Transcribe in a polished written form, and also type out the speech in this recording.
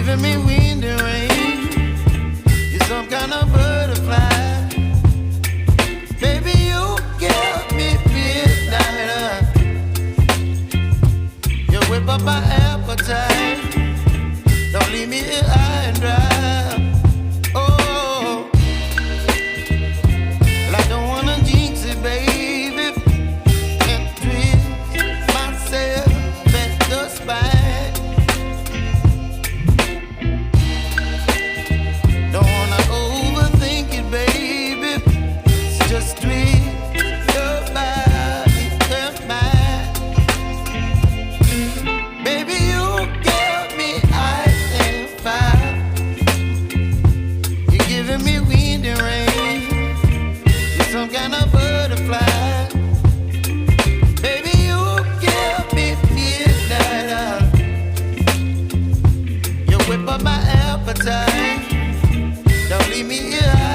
giving me wind and rain. You're some kind of butterfly. Baby, you give me midnight. You whip up my appetite. Don't leave me here high and dry. Oh, well, I don't wanna jinx it, baby, and twist myself at the spine. Don't wanna overthink it, baby. It's just twist your body and mine. Baby, you give me ice and fire. You're giving me wind and rain. You're some kind of butterfly. Baby, you give me midnight. You whip up my appetite. Don't leave me here.